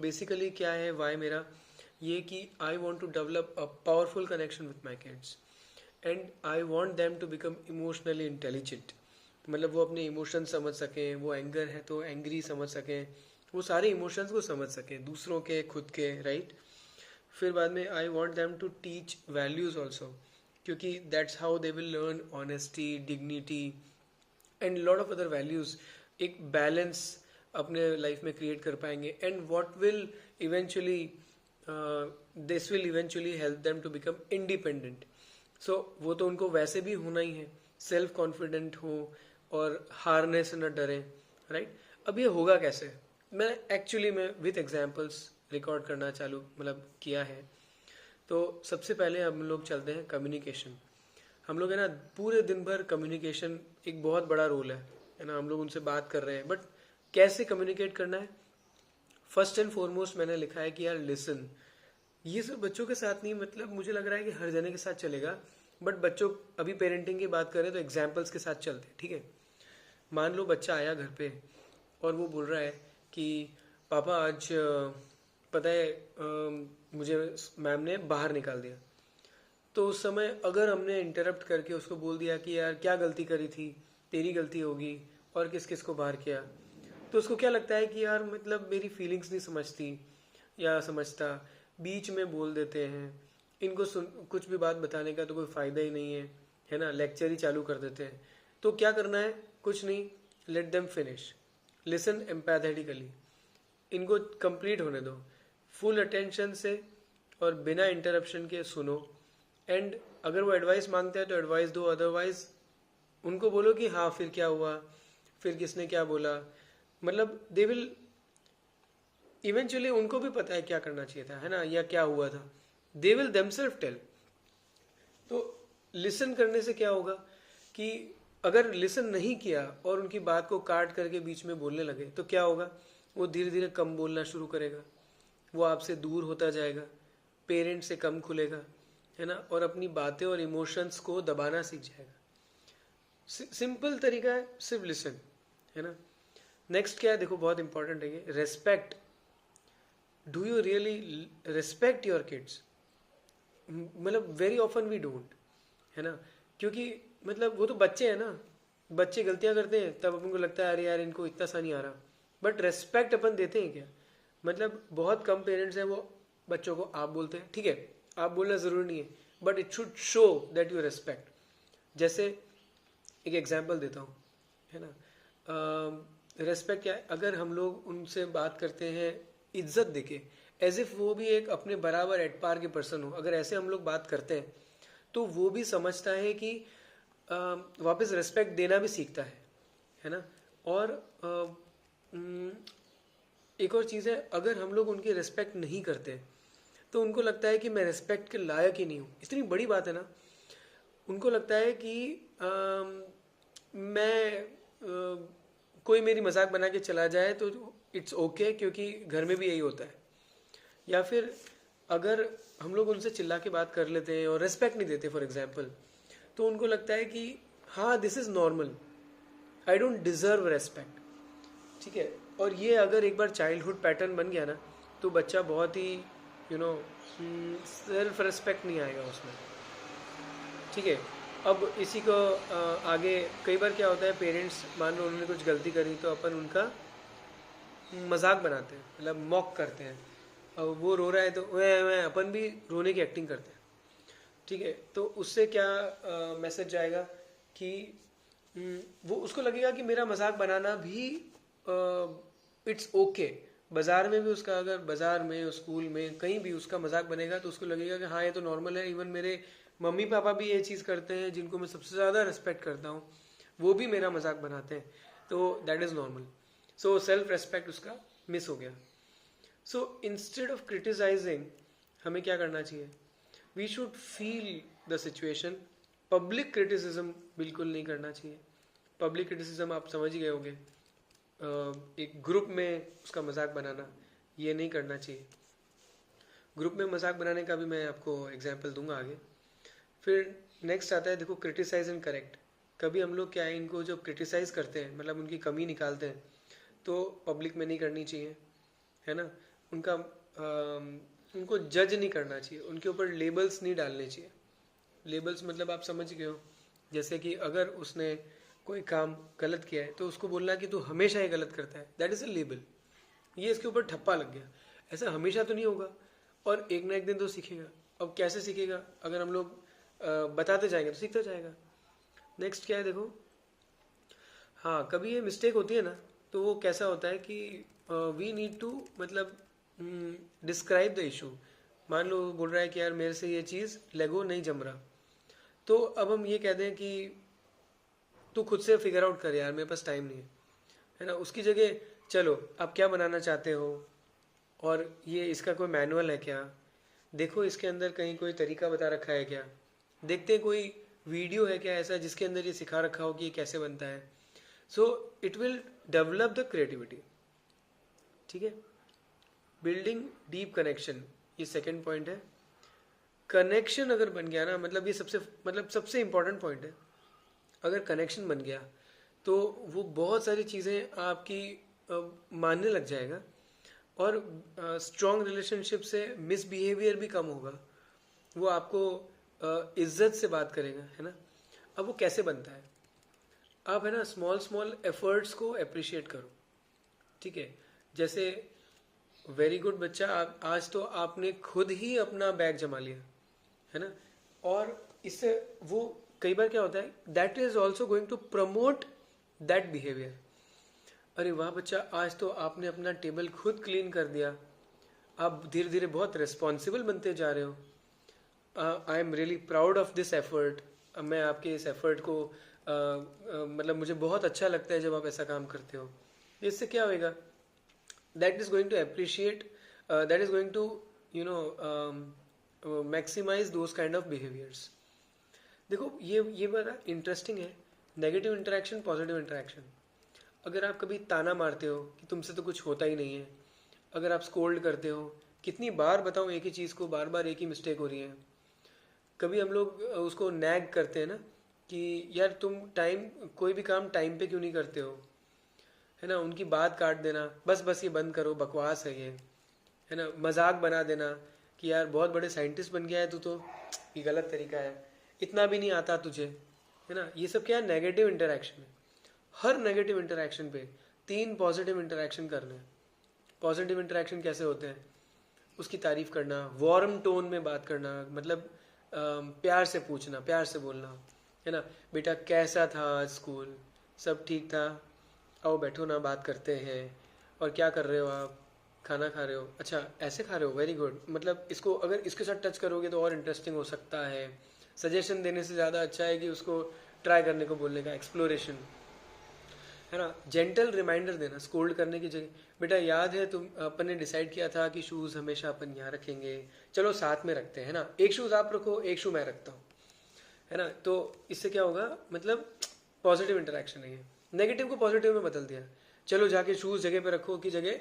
Basically क्या है Y मेरा ये कि I want to develop a powerful connection with my kids and I want them to become emotionally intelligent. मतलब वो अपने इमोशन समझ सकें, वो एंगर है तो एंग्री समझ सकें, वो सारे इमोशंस को समझ सकें, दूसरों के, खुद के, राइट। फिर बाद में I want them to teach values also, क्योंकि that's how they will learn honesty, dignity and lot of other values. एक बैलेंस अपने लाइफ में क्रिएट कर पाएंगे and what will eventually this will eventually help them to become independent. So वो तो उनको वैसे भी होना ही है, सेल्फ कॉन्फिडेंट हो और हारने से न डरें, राइट। अब ये होगा कैसे, मैं एक्चुअली में विथ एग्जांपल्स रिकॉर्ड करना चालू मतलब किया है। तो सबसे पहले हम लोग चलते हैं कम्युनिकेशन। हम लोग है ना पूरे दिन भर कम्युनिकेशन एक बहुत बड़ा रोल है ना, हम लोग उनसे बात कर रहे हैं, बट कैसे कम्युनिकेट करना है। फर्स्ट एंड फॉरमोस्ट मैंने लिखा है कि यार लिसन। ये सिर्फ बच्चों के साथ नहीं, मतलब मुझे लग रहा है कि हर जने के साथ चलेगा, बट बच्चों, अभी पेरेंटिंग की बात करें तो एग्जाम्पल्स के साथ चलते हैं, ठीक है। मान लो बच्चा आया घर पे और वो बोल रहा है कि पापा आज पता है मुझे मैम ने बाहर निकाल दिया। तो उस समय अगर हमने इंटरप्ट करके उसको बोल दिया कि यार क्या गलती करी थी, तेरी गलती होगी और किस किस को बाहर किया, तो उसको क्या लगता है कि यार मतलब मेरी फीलिंग्स नहीं समझती या समझता, बीच में बोल देते हैं, इनको सुन कुछ भी बात बताने का तो कोई फ़ायदा ही नहीं है ना, लेक्चर ही चालू कर देते हैं। तो क्या करना है, कुछ नहीं, let them finish, listen empathetically, इनको कंप्लीट होने दो, फुल अटेंशन से और बिना इंटरप्शन के सुनो। एंड अगर वो एडवाइस मांगता है तो एडवाइस दो, अदरवाइज उनको बोलो कि हाँ फिर क्या हुआ, फिर किसने क्या बोला, मतलब दे विल इवेंचुअली, उनको भी पता है क्या करना चाहिए था, है ना, या क्या हुआ था, दे विल देमसेल्फ टेल। तो लिसन करने से क्या होगा कि अगर लिसन नहीं किया और उनकी बात को काट करके बीच में बोलने लगे तो क्या होगा, वो धीरे धीरे कम बोलना शुरू करेगा, वो आपसे दूर होता जाएगा, पेरेंट से कम खुलेगा, है ना, और अपनी बातें और इमोशंस को दबाना सीख जाएगा। सिंपल तरीका है, सिर्फ लिसन, है ना। नेक्स्ट क्या है, देखो बहुत इंपॉर्टेंट है ये, respect. Do you really respect your kids? मतलब वेरी ऑफन वी डोंट, है ना, क्योंकि मतलब वो तो बच्चे हैं ना, बच्चे गलतियां करते हैं तब अपन को लगता है अरे यार इनको इतना सा नहीं आ रहा, बट रेस्पेक्ट अपन देते हैं क्या? मतलब बहुत कम पेरेंट्स हैं वो बच्चों को आप बोलते हैं, ठीक है, आप बोलना ज़रूरी नहीं है, but it should show that you respect. जैसे एक एग्जांपल देता हूँ, है ना, रेस्पेक्ट क्या है, अगर हम लोग उनसे बात करते हैं इज्जत देके, एज इफ वो भी एक अपने बराबर एट पार के पर्सन हो, अगर ऐसे हम लोग बात करते हैं तो वो भी समझता है कि वापस रेस्पेक्ट देना भी सीखता है ना। और एक और चीज़ है, अगर हम लोग उनकी रेस्पेक्ट नहीं करते तो उनको लगता है कि मैं रेस्पेक्ट के लायक ही नहीं हूँ, इतनी बड़ी बात है ना। उनको लगता है कि मैं कोई मेरी मजाक बना के चला जाए तो इट्स ओके, क्योंकि घर में भी यही होता है। या फिर अगर हम लोग उनसे चिल्ला के बात कर लेते हैं और रेस्पेक्ट नहीं देते फॉर एग्जांपल, तो उनको लगता है कि हाँ this is normal, I don't deserve respect, ठीक है। और ये अगर एक बार चाइल्डहुड पैटर्न बन गया ना तो बच्चा बहुत ही सेल्फ रेस्पेक्ट नहीं आएगा उसमें, ठीक है। अब इसी को आगे कई बार क्या होता है, पेरेंट्स मान लो उन्होंने कुछ गलती करी तो अपन उनका मजाक बनाते हैं, मतलब मॉक करते हैं, और वो रो रहा है तो वह अपन भी रोने की एक्टिंग करते हैं, ठीक है। तो उससे क्या मैसेज जाएगा कि वो उसको लगेगा कि मेरा मजाक बनाना भी इट्स ओके। बाजार में भी उसका, अगर बाजार में, स्कूल में, कहीं भी उसका मजाक बनेगा तो उसको लगेगा कि हाँ ये तो नॉर्मल है, इवन मेरे मम्मी पापा भी ये चीज़ करते हैं जिनको मैं सबसे ज़्यादा रिस्पेक्ट करता हूँ, वो भी मेरा मजाक बनाते हैं, तो that is normal. So self respect उसका मिस हो गया। सो इंस्टेड ऑफ क्रिटिसाइजिंग हमें क्या करना चाहिए, we should feel the situation. Public criticism बिल्कुल नहीं करना चाहिए। पब्लिक क्रिटिसिज्म आप समझ ही गए होंगे, एक ग्रुप में उसका मजाक बनाना, ये नहीं करना चाहिए। ग्रुप में मजाक बनाने का भी मैं आपको एग्जांपल दूंगा आगे। फिर नेक्स्ट आता है, देखो क्रिटिसाइज एंड करेक्ट। कभी हम लोग क्या है, इनको जब क्रिटिसाइज करते हैं मतलब उनकी कमी निकालते हैं, तो पब्लिक में नहीं करनी चाहिए, है ना। उनका उनको जज नहीं करना चाहिए, उनके ऊपर लेबल्स नहीं डालने चाहिए। लेबल्स मतलब आप समझ गए हो, जैसे कि अगर उसने कोई काम गलत किया है तो उसको बोलना कि तू हमेशा ही गलत करता है, दैट इज़ अ लेबल, ये इसके ऊपर ठप्पा लग गया। ऐसा हमेशा तो नहीं होगा, और एक ना एक दिन तो सीखेगा। अब कैसे सीखेगा? अगर हम लोग बताते जाएंगे तो सीखता जाएगा। नेक्स्ट क्या है देखो, हाँ कभी ये मिस्टेक होती है ना, तो वो कैसा होता है कि वी नीड टू मतलब डिस्क्राइब द इशू। मान लो बोल रहा है कि यार मेरे से ये चीज़ लेगो नहीं जम रहा, तो अब हम ये कह दें कि तू खुद से फिगर आउट कर यार, मेरे पास टाइम नहीं है ना। उसकी जगह चलो आप क्या बनाना चाहते हो, और ये इसका कोई मैनुअल है क्या, देखो इसके अंदर कहीं कोई तरीका बता रखा है क्या, देखते हैं कोई वीडियो है क्या ऐसा जिसके अंदर ये सिखा रखा हो कि ये कैसे बनता है। So it will develop the creativity. ठीक है, बिल्डिंग डीप कनेक्शन, ये सेकंड पॉइंट है। कनेक्शन अगर बन गया ना, मतलब ये सबसे इंपॉर्टेंट पॉइंट है। अगर कनेक्शन बन गया तो वो बहुत सारी चीज़ें आपकी मानने लग जाएगा, और स्ट्रॉन्ग रिलेशनशिप से मिसबिहेवियर भी कम होगा। वो आपको इज्जत से बात करेगा, है ना। अब वो कैसे बनता है? आप है ना स्मॉल स्मॉल एफर्ट्स को अप्रिशिएट करो। ठीक है, जैसे वेरी गुड बच्चा, आज तो आपने खुद ही अपना बैग जमा लिया, है ना। और इससे वो कई बार क्या होता है, that is also going to promote that behaviour. अरे वाह बच्चा, आज तो आपने अपना टेबल खुद क्लीन कर दिया, आप धीरे धीरे बहुत रिस्पॉन्सिबल बनते जा रहे हो। I am really proud of this effort. मैं आपके इस एफर्ट को मतलब मुझे बहुत अच्छा लगता है जब आप ऐसा काम करते हो। इससे क्या होएगा, that is going to appreciate, that is going to you know maximise those kind of behaviours. देखो ये बड़ा इंटरेस्टिंग है, नेगेटिव इंटरेक्शन पॉजिटिव इंटरेक्शन। अगर आप कभी ताना मारते हो कि तुमसे तो कुछ होता ही नहीं है, अगर आप स्कोल्ड करते हो, कितनी बार बताऊं एक ही चीज़ को, बार बार एक ही मिस्टेक हो रही है। कभी हम लोग उसको नैग करते हैं ना कि यार तुम टाइम कोई भी काम टाइम पे क्यों नहीं करते हो, है ना। उनकी बात काट देना, बस बस ये बंद करो, बकवास है ये, है ना। मजाक बना देना कि यार बहुत बड़े साइंटिस्ट बन गया है तू तो, ये गलत तरीका है, इतना भी नहीं आता तुझे, है ना। ये सब क्या है, नेगेटिव इंटरेक्शन है। हर नेगेटिव इंटरेक्शन पे 3 पॉजिटिव इंटरेक्शन करने हैं। पॉजिटिव इंटरेक्शन कैसे होते हैं? उसकी तारीफ करना, वार्म टोन में बात करना, मतलब प्यार से पूछना, प्यार से बोलना, है ना। बेटा कैसा था आज स्कूल, सब ठीक था, आओ बैठो ना बात करते हैं, और क्या कर रहे हो आप, खाना खा रहे हो, अच्छा ऐसे खा रहे हो, वेरी गुड। मतलब इसको अगर इसके साथ टच करोगे तो और इंटरेस्टिंग हो सकता है। सजेशन देने से ज़्यादा अच्छा है कि उसको ट्राई करने को बोलने का, एक्सप्लोरेशन, है ना। जेंटल रिमाइंडर देना, स्कोल्ड करने की जगह, बेटा याद है तुम अपन ने डिसाइड किया था कि शूज़ हमेशा अपन यहाँ रखेंगे, चलो साथ में रखते हैं ना, एक शूज़ आप रखो एक शू मैं रखता हूँ, है ना। तो इससे क्या होगा, मतलब पॉजिटिव इंटरेक्शन है ये। नेगेटिव को पॉजिटिव में बदल दिया, चलो जाके शूज़ जगह पे रखो की जगह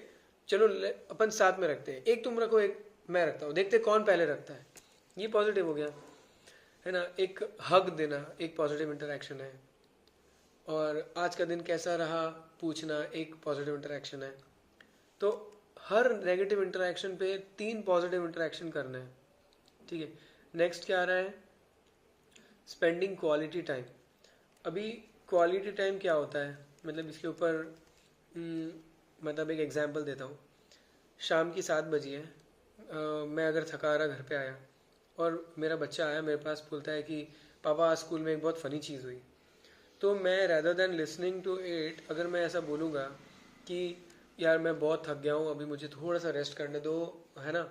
चलो अपन साथ में रखते हैं, एक तुम रखो एक मैं रखता हूँ, देखते कौन पहले रखता है, ये पॉजिटिव हो गया, है ना। एक हग देना एक पॉजिटिव इंटरेक्शन है, और आज का दिन कैसा रहा पूछना एक पॉजिटिव इंटरेक्शन है। तो हर नेगेटिव इंटरेक्शन पे 3 पॉजिटिव इंटरेक्शन करना है। ठीक है, नेक्स्ट क्या आ रहा है, स्पेंडिंग क्वालिटी टाइम। अभी क्वालिटी टाइम क्या होता है, मतलब इसके ऊपर मतलब एक एग्जांपल देता हूँ। शाम की 7 बजी है, मैं अगर थका रहा घर पे आया और मेरा बच्चा आया मेरे पास, बोलता है कि पापा आज स्कूल में एक बहुत फ़नी चीज़ हुई, तो मैं rather than listening to it, अगर मैं ऐसा बोलूँगा कि यार मैं बहुत थक गया हूँ, अभी मुझे थोड़ा सा रेस्ट करने दो, है ना,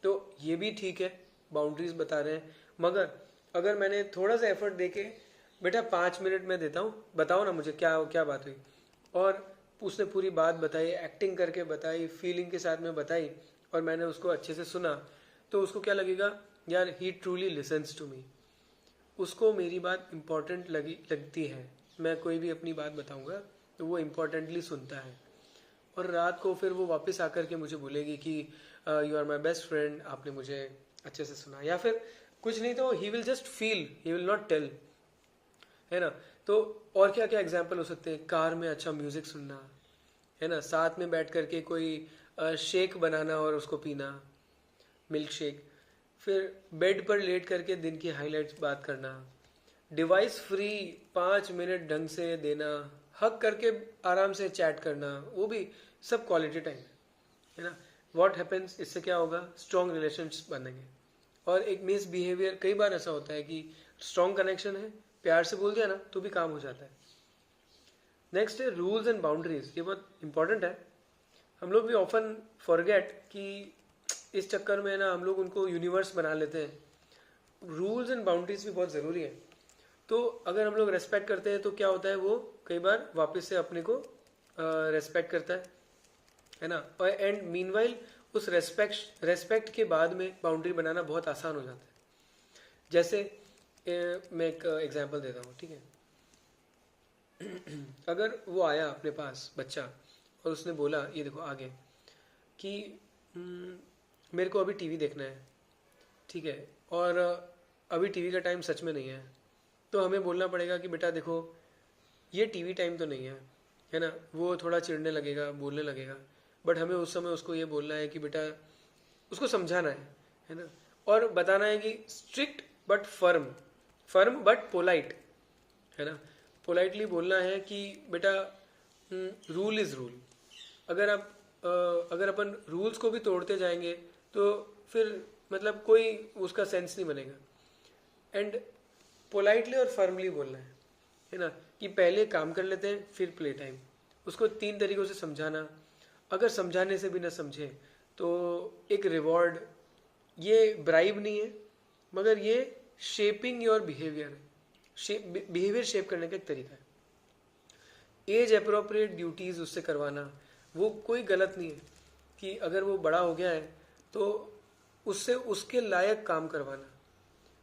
तो ये भी ठीक है, बाउंड्रीज बता रहे हैं। मगर अगर मैंने थोड़ा सा एफर्ट दे के, बेटा 5 मिनट में देता हूँ, बताओ ना मुझे क्या क्या बात हुई, और उसने पूरी बात बताई, एक्टिंग करके बताई, फीलिंग के साथ में बताई, और मैंने उसको अच्छे से सुना, तो उसको क्या लगेगा, यार ही ट्रूली लिसन्स टू मी, उसको मेरी बात इम्पॉर्टेंट लगती है। मैं कोई भी अपनी बात बताऊंगा तो वो इम्पोर्टेंटली सुनता है, और रात को फिर वो वापस आकर के मुझे बोलेगी कि you are my best friend, आपने मुझे अच्छे से सुना, या फिर कुछ नहीं तो he will just feel, he will not tell, है ना। तो और क्या क्या एग्जाम्पल हो सकते हैं, कार में अच्छा म्यूजिक सुनना, है ना, साथ में बैठ करके कोई शेक बनाना और उसको पीना, मिल्क शेक। फिर बेड पर लेट करके दिन की हाइलाइट्स बात करना, डिवाइस फ्री 5 मिनट ढंग से देना, हक करके आराम से चैट करना, वो भी सब क्वालिटी टाइम है ना। व्हाट हैपेंस, इससे क्या होगा, स्ट्रॉन्ग रिलेशंस बनेंगे। और एक मिस बिहेवियर, कई बार ऐसा होता है कि स्ट्रॉन्ग कनेक्शन है, प्यार से बोल दिया ना तो भी काम हो जाता है। नेक्स्ट है रूल्स एंड बाउंड्रीज, ये बहुत इंपॉर्टेंट है। हम लोग भी ऑफन फॉरगेट कि इस चक्कर में ना हम लोग उनको यूनिवर्स बना लेते हैं। रूल्स एंड बाउंड्रीज भी बहुत ज़रूरी है। तो अगर हम लोग रेस्पेक्ट करते हैं तो क्या होता है, वो कई बार वापस से अपने को रेस्पेक्ट करता है ना। और एंड मीनवाइल उस रेस्पेक्ट के बाद में बाउंड्री बनाना बहुत आसान हो जाता है। जैसे मैं एक एग्जांपल देता हूँ, ठीक है। अगर वो आया अपने पास बच्चा और उसने बोला, ये देखो आगे, कि मेरे को अभी टीवी देखना है, ठीक है, और अभी टीवी का टाइम सच में नहीं है, तो हमें बोलना पड़ेगा कि बेटा देखो ये टीवी टाइम तो नहीं है ना। वो थोड़ा चिढ़ने लगेगा, बोलने लगेगा, बट हमें उस समय उसको ये बोलना है कि बेटा, उसको समझाना है ना, और बताना है कि strict but firm but polite, है ना। पोलाइटली बोलना है कि बेटा रूल इज़ रूल। अगर अपन रूल्स को भी तोड़ते जाएंगे तो फिर मतलब कोई उसका सेंस नहीं बनेगा। एंड पोलाइटली और फर्मली बोलना है ना, कि पहले काम कर लेते हैं फिर प्ले टाइम। उसको 3 तरीकों से समझाना। अगर समझाने से भी ना समझे तो एक रिवॉर्ड, ये ब्राइब नहीं है मगर ये शेपिंग योर बिहेवियर है, बिहेवियर शेप करने का एक तरीका है। एज अप्रोप्रिएट ड्यूटीज उससे करवाना, वो कोई गलत नहीं है कि अगर वो बड़ा हो गया है तो उससे उसके लायक काम करवाना।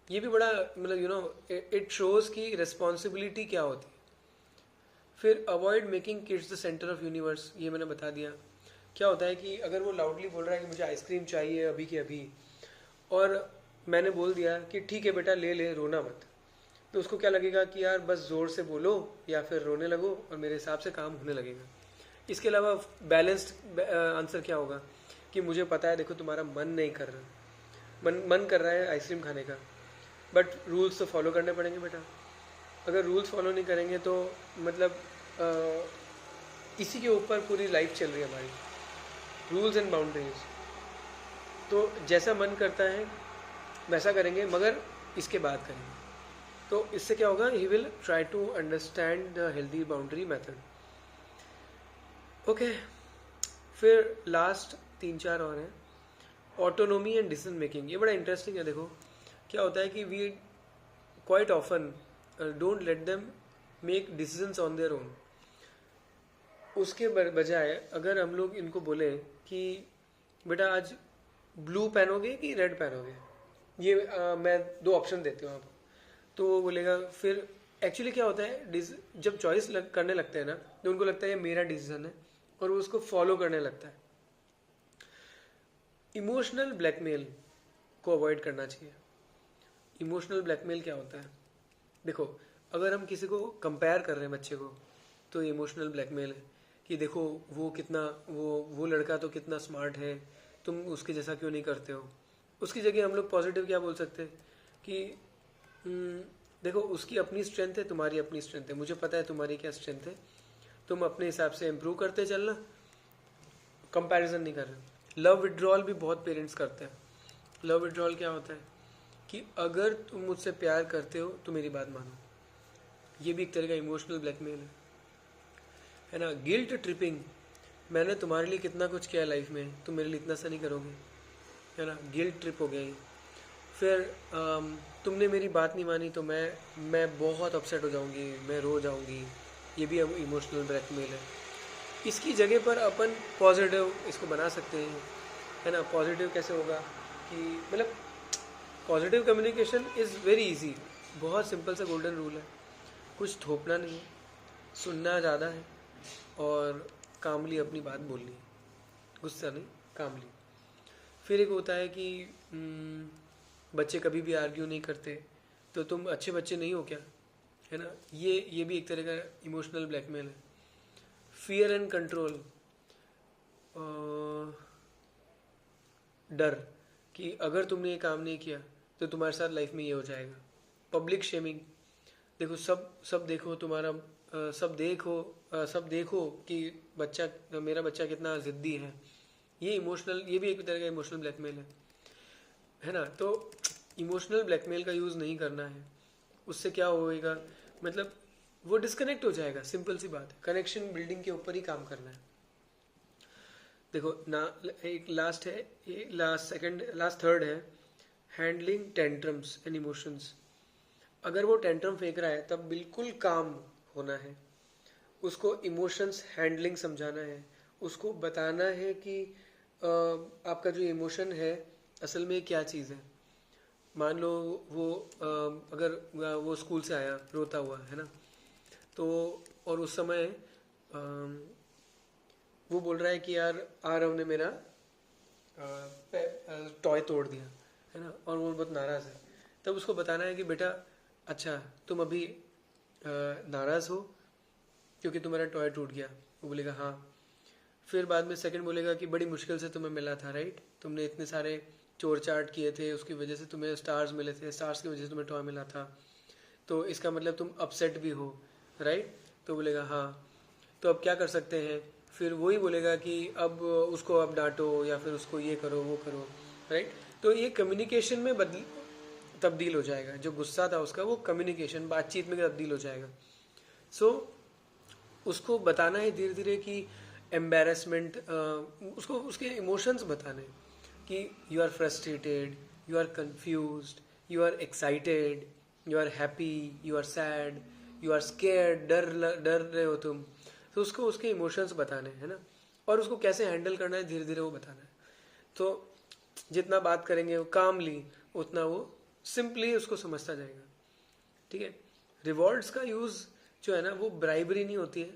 ये भी बड़ा मतलब इट शोज की रिस्पॉन्सिबिलिटी क्या होती है। फिर avoid making kids the centre of universe, ये मैंने बता दिया। क्या होता है कि अगर वो लाउडली बोल रहा है कि मुझे आइसक्रीम चाहिए अभी के अभी, और मैंने बोल दिया कि ठीक है बेटा ले ले, रोना मत, तो उसको क्या लगेगा कि यार बस ज़ोर से बोलो या फिर रोने लगो और मेरे हिसाब से काम होने लगेगा। इसके अलावा बैलेंस्ड आंसर क्या होगा कि मुझे पता है देखो तुम्हारा मन नहीं कर रहा, मन कर रहा है आइसक्रीम खाने का, बट रूल्स तो फॉलो करने पड़ेंगे बेटा। अगर रूल्स फॉलो नहीं करेंगे तो मतलब इसी के ऊपर पूरी लाइफ चल रही है हमारी, रूल्स एंड बाउंड्रीज। तो जैसा मन करता है वैसा करेंगे मगर इसके बाद करेंगे, तो इससे क्या होगा, he will try to understand the healthy boundary method. Okay, फिर लास्ट 3-4 और हैं। ऑटोनोमी एंड डिसीजन मेकिंग, ये बड़ा इंटरेस्टिंग है। देखो क्या होता है कि we quite often don't let them make decisions on their own. उसके बजाय अगर हम लोग इनको बोले कि बेटा आज ब्लू पहनोगे कि रेड पहनोगे, ये मैं 2 ऑप्शन देती हूँ आपको, तो वो बोलेगा। फिर एक्चुअली क्या होता है, जब चॉइस करने लगते हैं ना तो उनको लगता है ये मेरा डिसीजन है और वो उसको फॉलो करने लगता है। इमोशनल ब्लैकमेल को अवॉइड करना चाहिए। इमोशनल ब्लैकमेल क्या होता है, देखो अगर हम किसी को कंपेयर कर रहे हैं बच्चे को, तो इमोशनल ब्लैकमेल है कि देखो वो कितना, वो लड़का तो कितना स्मार्ट है, तुम उसके जैसा क्यों नहीं करते हो। उसकी जगह हम लोग पॉजिटिव क्या बोल सकते हैं कि देखो उसकी अपनी स्ट्रेंथ है, तुम्हारी अपनी स्ट्रेंथ है, मुझे पता है तुम्हारी क्या स्ट्रेंथ है, तुम अपने हिसाब से इम्प्रूव करते चलना, कंपैरिजन नहीं कर रहे। लव विड्रॉल भी बहुत पेरेंट्स करते हैं। लव विड्रॉल क्या होता है कि अगर तुम मुझसे प्यार करते हो तो मेरी बात मानो, ये भी एक तरह का इमोशनल ब्लैकमेल है ना। गिल्ट ट्रिपिंग, मैंने तुम्हारे लिए कितना कुछ किया लाइफ में, तुम मेरे लिए इतना सा नहीं करोगे, है ना, गिल्ट ट्रिप हो गया ये। फिर तुमने मेरी बात नहीं मानी तो मैं बहुत अपसेट हो जाऊंगी, मैं रो जाऊंगी, ये भी अब इमोशनल ब्लैकमेल है। इसकी जगह पर अपन पॉजिटिव इसको बना सकते हैं, है ना। पॉजिटिव कैसे होगा कि मतलब positive communication is very easy, बहुत सिंपल सा गोल्डन रूल है। कुछ थोपना नहीं है, सुनना ज़्यादा है और कामली अपनी बात बोलनी है, गुस्सा नहीं, कामली। फिर एक होता है कि बच्चे कभी भी आर्ग्यू नहीं करते, तो तुम अच्छे बच्चे नहीं हो क्या, है ना। ये भी एक तरह का इमोशनल ब्लैकमेल है। फियर एंड कंट्रोल, डर कि अगर तुमने ये काम नहीं किया तो तुम्हारे साथ लाइफ में ये हो जाएगा। पब्लिक शेमिंग, देखो सब देखो तुम्हारा सब देखो कि मेरा बच्चा कितना जिद्दी है। ये भी एक तरह का इमोशनल ब्लैकमेल है ना। तो इमोशनल ब्लैकमेल का यूज़ नहीं करना है। उससे क्या होएगा, मतलब वो डिस्कनेक्ट हो जाएगा। सिंपल सी बात है, कनेक्शन बिल्डिंग के ऊपर ही काम करना है। देखो ना, एक लास्ट है, ये लास्ट थर्ड है, हैंडलिंग टेंट्रम्स एंड इमोशंस। अगर वो टेंट्रम फेंक रहा है तब बिल्कुल काम होना है, उसको इमोशंस हैंडलिंग समझाना है, उसको बताना है कि आपका जो इमोशन है असल में क्या चीज़ है। मान लो वो अगर वो स्कूल से आया रोता हुआ है ना, तो और उस समय वो बोल रहा है कि यार आरव ने मेरा टॉय तोड़ दिया है ना, और वो बहुत नाराज़ है। तब उसको बताना है कि बेटा अच्छा तुम अभी नाराज़ हो क्योंकि तुम्हारा टॉय टूट गया। वो बोलेगा हाँ। फिर बाद में सेकंड बोलेगा कि बड़ी मुश्किल से तुम्हें मिला था, राइट, तुमने इतने सारे चोर चाट किए थे, उसकी वजह से तुम्हें स्टार्स मिले थे, स्टार्स की वजह से तुम्हें टॉय मिला था, तो इसका मतलब तुम अपसेट भी हो, राइट। तो बोलेगा हाँ। तो अब क्या कर सकते हैं, फिर वही बोलेगा कि अब उसको अब डांटो या फिर उसको ये करो वो करो, राइट। तो ये कम्युनिकेशन में तब्दील हो जाएगा। जो गुस्सा था उसका वो कम्युनिकेशन बातचीत में तब्दील हो जाएगा। सो उसको बताना है धीरे धीरे कि एम्बेरसमेंट, उसको उसके इमोशंस बताने कि you are frustrated, you are confused, you are excited, you are happy, you are sad, you are scared, डर रहे हो तुम। तो उसको उसके इमोशंस बताने है ना, और उसको कैसे हैंडल करना है धीरे धीरे वो बताना है। तो जितना बात करेंगे वो कामली, उतना वो सिंपली उसको समझता जाएगा। ठीक है। रिवॉर्ड्स का यूज़ जो है ना वो ब्राइबरी नहीं होती है,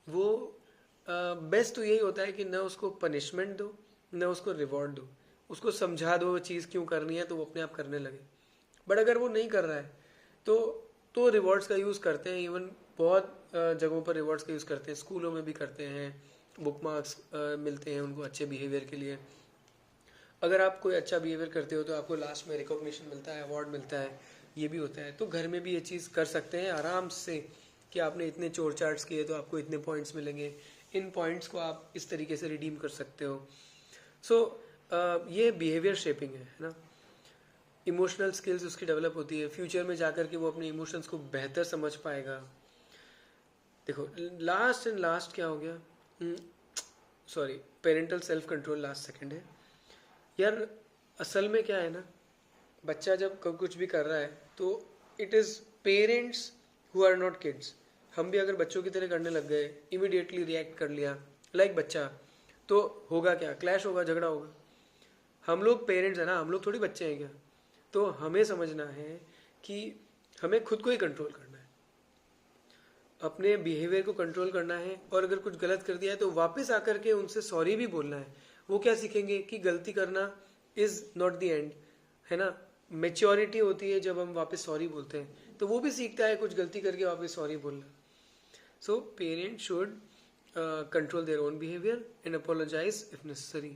वो बेस्ट तो यही होता है कि न उसको पनिशमेंट दो न उसको रिवॉर्ड दो, उसको समझा दो वो चीज़ क्यों करनी है तो वो अपने आप करने लगे। बट अगर वो नहीं कर रहा है तो रिवॉर्ड्स का यूज़ करते हैं। इवन बहुत जगहों पर रिवॉर्ड्स का यूज़ करते हैं, स्कूलों में भी करते हैं, बुक मार्क्स मिलते हैं उनको अच्छे बिहेवियर के लिए। अगर आप कोई अच्छा बिहेवियर करते हो तो आपको लास्ट में रिकॉग्निशन मिलता है, अवार्ड मिलता है, ये भी होता है। तो घर में भी ये चीज़ कर सकते हैं आराम से कि आपने इतने चोर चार्ट्स किए तो आपको इतने पॉइंट्स मिलेंगे, इन पॉइंट्स को आप इस तरीके से रिडीम कर सकते हो। सो ये बिहेवियर शेपिंग है ना। इमोशनल स्किल्स उसकी डेवलप होती है, फ्यूचर में जाकर के वो अपने इमोशंस को बेहतर समझ पाएगा। देखो लास्ट क्या हो गया, sorry, parental self control last second है यार। असल में क्या है ना, बच्चा जब कुछ भी कर रहा है तो it is parents who are not kids. हम भी अगर बच्चों की तरह करने लग गए, इमीडिएटली रिएक्ट कर लिया लाइक बच्चा, तो होगा क्या, क्लैश होगा, झगड़ा होगा। हम लोग पेरेंट्स हैं ना, हम लोग थोड़ी बच्चे हैं क्या। तो हमें समझना है कि हमें खुद को ही कंट्रोल करना है, अपने बिहेवियर को कंट्रोल करना है, और अगर कुछ गलत कर दिया है तो वापस आकर के उनसे सॉरी भी बोलना है। वो क्या सीखेंगे कि गलती करना इज नॉट द एंड, है ना। मेच्योरिटी होती है जब हम वापस सॉरी बोलते हैं, तो वो भी सीखता है कुछ गलती करके वापस सॉरी बोलना। So parent should control their own behaviour and apologise if necessary.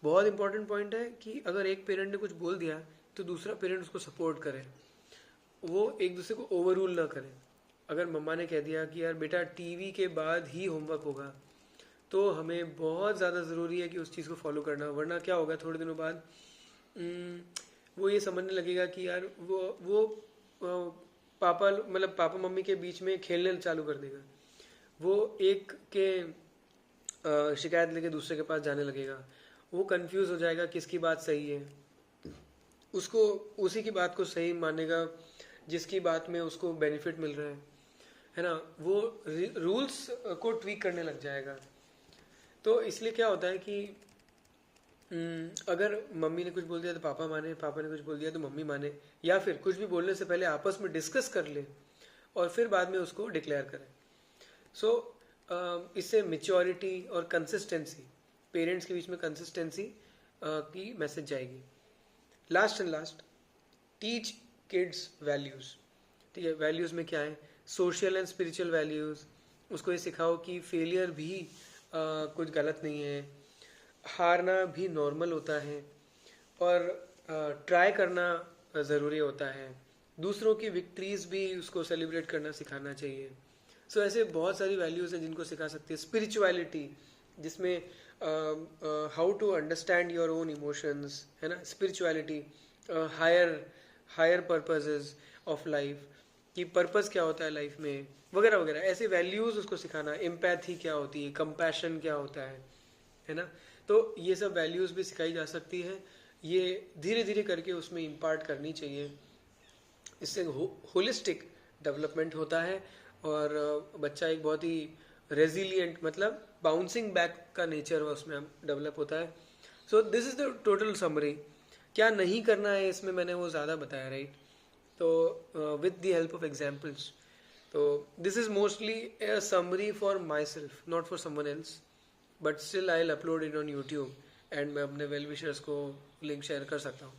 बहुत इंपॉर्टेंट पॉइंट है कि अगर एक पेरेंट ने कुछ बोल दिया तो दूसरा पेरेंट उसको सपोर्ट करे, वो एक दूसरे को ओवर रूल ना करे। अगर मम्मा ने कह दिया कि यार बेटा टीवी के बाद ही होमवर्क होगा, तो हमें बहुत ज़्यादा ज़रूरी है कि उस चीज़ को फॉलो करना, वरना क्या होगा थोड़े दिनों बाद वो ये समझने लगेगा कि यार वो पापा मम्मी के बीच में खेलने चालू कर देगा। वो एक के शिकायत लेके दूसरे के पास जाने लगेगा, वो कंफ्यूज हो जाएगा किसकी बात सही है, उसको उसी की बात को सही मानेगा जिसकी बात में उसको बेनिफिट मिल रहा है ना। वो रूल्स को ट्वीक करने लग जाएगा। तो इसलिए क्या होता है कि अगर मम्मी ने कुछ बोल दिया तो पापा माने, पापा ने कुछ बोल दिया तो मम्मी माने, या फिर कुछ भी बोलने से पहले आपस में डिस्कस कर ले और फिर बाद में उसको डिक्लेयर करें। सो इससे मेच्योरिटी और कंसिस्टेंसी, पेरेंट्स के बीच में कंसिस्टेंसी की मैसेज जाएगी। Last teach kids values. ठीक है, वैल्यूज़ में क्या है, सोशल एंड स्पिरिचुअल वैल्यूज़। उसको ये सिखाओ कि फेलियर भी कुछ गलत नहीं है, हारना भी नॉर्मल होता है और ट्राई करना ज़रूरी होता है। दूसरों की विक्ट्रीज भी उसको सेलिब्रेट करना सिखाना चाहिए। सो ऐसे बहुत सारी वैल्यूज़ हैं जिनको सिखा सकती है। स्पिरिचुअलिटी, जिसमें how to understand your own emotions, है ना। Spirituality, higher higher purposes of life, कि पर्पस क्या होता है लाइफ में, वगैरह वगैरह। ऐसे वैल्यूज़ उसको सिखाना। एम्पैथी क्या होती है, कंपैशन क्या होता है ना। तो ये सब वैल्यूज़ भी सिखाई जा सकती है। ये धीरे धीरे करके उसमें इम्पार्ट करनी चाहिए। इससे होलिस्टिक डेवलपमेंट होता है और बच्चा एक बहुत ही रेजिलियंट, मतलब बाउंसिंग बैक का नेचर उसमें डेवलप होता है। So this is the total summary. क्या नहीं करना है इसमें मैंने वो ज़्यादा बताया, राइट। तो with the help of examples. तो this is mostly a summary for myself, not for someone else, but still I'll upload it on YouTube, and मैं अपने वेल विशर्स को लिंक शेयर कर सकता हूँ।